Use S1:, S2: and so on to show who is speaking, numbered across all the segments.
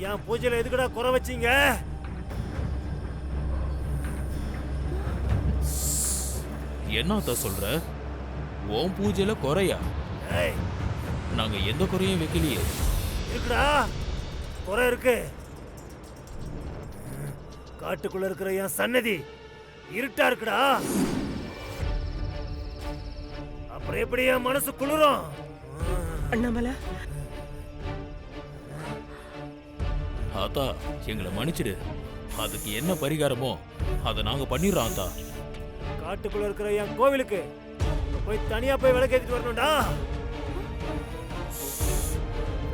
S1: என் பூஜையில எதுக்குடா குறை வச்சீங்க?
S2: என்னத்த சொல்ற? உன் பூஜையில குறையா?
S1: ஏய்,
S2: நாங்க எந்த குறையும் வைக்கலையே.
S1: இருக்குடா, குறை இருக்கு. காட்டுக்குள்ள இருக்கிற என் சன்னதி இருட்டா இருக்குடா. அப்புறம் எப்படி என் மனசு குளிரும்?
S3: அண்ணாமலை,
S2: ஆத்தா எங்களை மன்னிச்சிடு. அதுக்கு என்ன பரிகாரமோ அதை நாங்க பண்ணிடுறோம் ஆத்தா.
S1: காட்டுக்குள்ள இருக்கிற என் கோவிலுக்கு போய் தனியா போய் விளக்கேத்திட்டு வரணும்டா.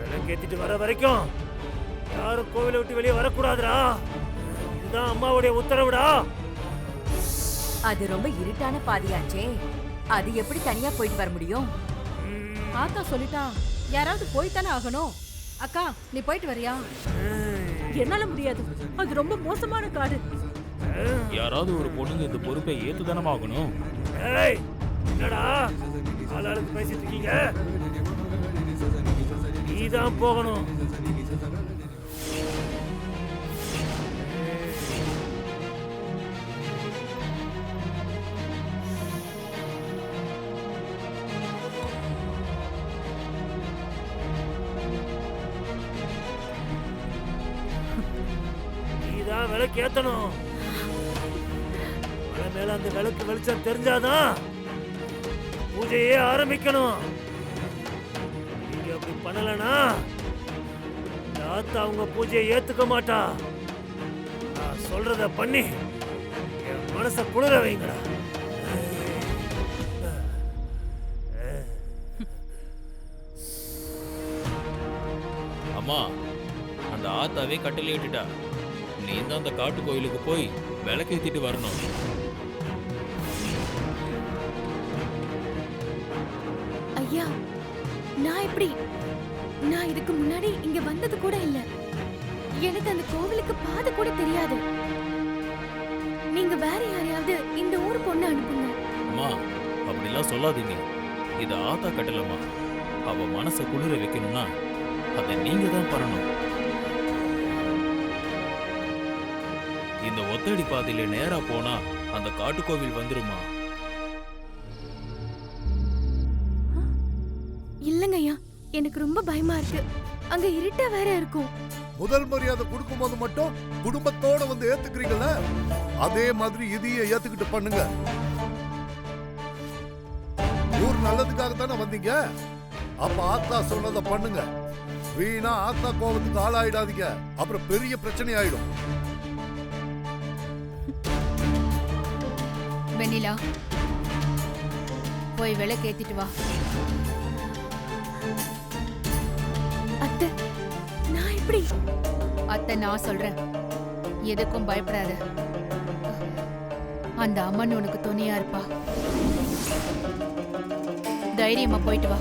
S1: விளக்கேத்திட்டு வர வரைக்கும் யாரும் கோவிலை விட்டு வெளியே வரக்கூடாதுடா. இதுதான் அம்மாவுடைய உத்தரவுடா.
S4: அது ரொம்ப இருட்டான பாதையாச்சே, அது எப்படி தனியா போயிட்டு வர முடியும்?
S5: ஆத்தா சொல்லிட்டா, யாராவது போய்த்தானே ஆகணும். அக்கா, நீ போயிட்டு வரியா?
S3: என்னால முடியாது. அது ரொம்ப மோசமான காடு.
S2: யாராவது ஒரு பொண்ணுங்க இந்த பொறுப்பை ஏத்துதானமா ஆகணும்.
S1: ஏய், என்னடா ஆளாளுக்கு பேசிட்டு இருக்கீங்க? நீதான் போகணும். நீதான் விளக்கு ஏத்தணும். மலை மேல அந்த விளக்கு வெளிச்சம் தெரிஞ்சாதான் பூஜையே ஆரம்பிக்கணும். நீங்க அப்படி பண்ணலனா தாத்தா அவங்க பூஜையை ஏத்துக்க மாட்டா. நான் சொல்றத பண்ணி என் மனச குளிர வைங்கடா.
S2: அம்மா, அந்த ஆத்தாவே கட்டளை விட்டுட்டா. நீ தான் அந்த காட்டு கோயிலுக்கு போய் விளக்கேத்திட்டு வரணும்.
S6: ஐயா, நான் எப்படி? நான் இதுக்கு முன்னாடி இங்க வந்தது கூட இல்ல. எனக்கு அந்த கோவிலுக்கு பாதை கூட தெரியாது. நீங்க வேற யாரையாவது இந்த ஊர் பொண்ணு அனுப்புங்க.
S2: அம்மா, அப்படிலாம் சொல்லாதீங்க. இது ஆத்தா கட்டலம்மா. அவ மனசை குளிர வைக்கணும்னா அதை நீங்க தான் பண்ணணும். இந்த ஒத்தடி பாதையில நேரா போனா அந்த காட்டுக்கோவில் வந்துருமா?
S6: இல்லங்க ஐயா, எனக்கு ரொம்ப பயமா இருக்கு. அங்க இருட்டா வேற இருக்கும்.
S7: முதல் மரியாதை கொடுக்கும்போது மட்டும் குடும்பத்தோட வந்து ஏத்துக்கிறீங்கல்ல, அதே மாதிரி இதையே ஏத்துக்கிட்டு பண்ணுங்க. ஊர் நல்லதுக்காக தானே வந்தீங்க. அப்ப ஆத்தா சொன்னதை பண்ணுங்க. வீணா ஆத்தா கோபத்துக்கு ஆளாயிடாதீங்க. அப்புறம் பெரிய பிரச்சனை ஆயிடும்.
S5: வெண்ணிலா, போய் விளக்கேத்திட்டு வா.
S6: அத்தை, நான் எப்படி?
S5: அத்தை, நான் சொல்றேன், எதுக்கும் பயப்படாத. அந்த அம்மன் உனக்கு துணையா இருப்பா. தைரியமா போயிட்டு வா.